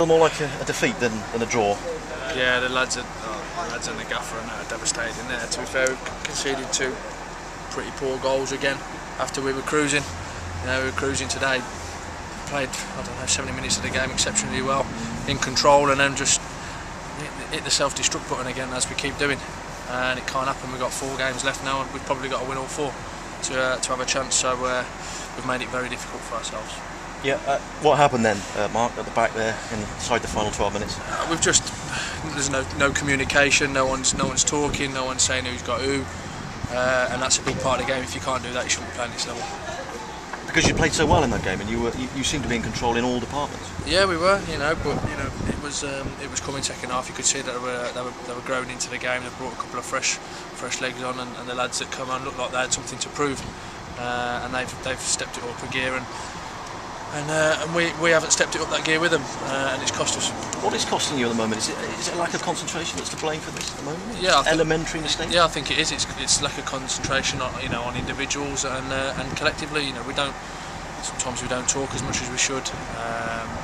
feel more like a defeat than a draw? Yeah, the lads and the gaffer are devastated in there. To be fair, we conceded 2 pretty poor goals again after we were cruising. You know, we were cruising today. Played, I don't know, 70 minutes of the game exceptionally well, in control, and then just hit the self-destruct button again as we keep doing. And it can't happen. We've got 4 games left now, and we've probably got to win all 4 to have a chance. So we've made it very difficult for ourselves. Yeah. What happened then, Mark, at the back there inside the final 12 minutes? There's no communication. No one's talking. No one's saying who's got who, and that's a big part of the game. If you can't do that, you shouldn't be playing this level. Because you played so well in that game, and you seemed to be in control in all departments. Yeah, we were. But it was coming second half. You could see that they were growing into the game. They brought a couple of fresh legs on, and the lads that come on looked like they had something to prove, and they've stepped it up a gear, and we haven't stepped it up that gear with them, and it's cost us. What is costing you at the moment? Is it a lack of concentration that's to blame for this at the moment? Yeah, elementary mistakes. Yeah, I think it is. It's lack of concentration on individuals and collectively. Sometimes we don't talk as much as we should,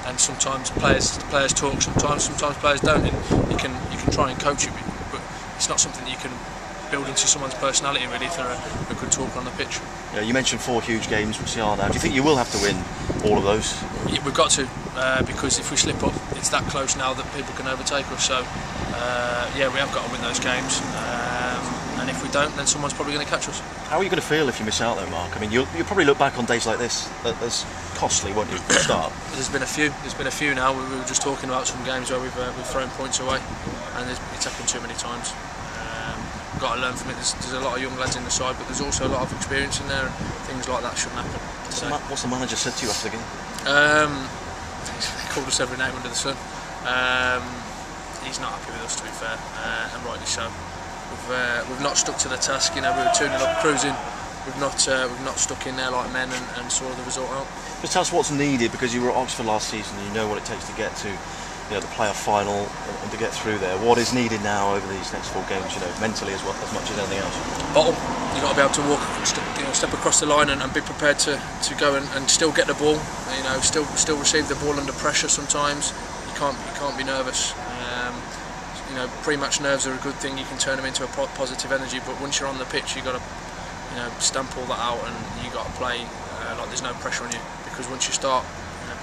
and sometimes players talk. Sometimes players don't. And you can try and coach it, but it's not something that you can build into someone's personality really through a good talk on the pitch. Yeah, you mentioned 4 huge games, which they are now. Do you think you will have to win all of those? Yeah, we've got to, because if we slip up, it's that close now that people can overtake us. So yeah, we have got to win those games, and if we don't, then someone's probably going to catch us. How are you going to feel if you miss out though, Mark? I mean, you'll probably look back on days like this as costly, won't you, to start? There's been a few now. We were just talking about some games where we've thrown points away, and it's happened too many times. We've got to learn from it. There's a lot of young lads in the side, but there's also a lot of experience in there, and things like that shouldn't happen. What's the manager said to you after the game? He's called us every name under the sun. He's not happy with us, to be fair, and rightly so. We've not stuck to the task. We were 2-0 up cruising. We've not stuck in there like men and saw the result out. Just tell us what's needed, because you were at Oxford last season and you know what it takes to get to the playoff final and to get through there. What is needed now over these next 4 games, mentally as much as anything else? Bottle. You've got to be able to walk, step across the line and be prepared to go and still get the ball. Still receive the ball under pressure sometimes. You can't be nervous. Pre-match nerves are a good thing. You can turn them into a positive energy, but once you're on the pitch, you've got to stamp all that out, and you've got to play like there's no pressure on you, because once you start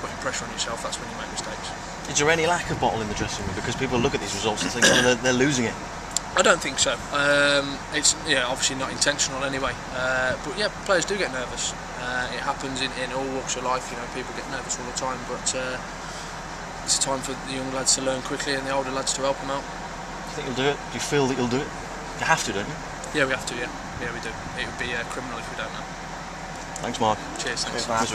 putting pressure on yourself, that's when you make mistakes. Is there any lack of bottle in the dressing room? Because people look at these results and think, oh, they're losing it. I don't think so. It's obviously not intentional anyway. But yeah, players do get nervous. It happens in all walks of life. People get nervous all the time. But it's time for the young lads to learn quickly and the older lads to help them out. Do you think you'll do it? Do you feel that you'll do it? You have to, don't you? Yeah, we have to. Yeah, we do. It would be criminal if we don't know. Thanks, Mark. Cheers. Thanks.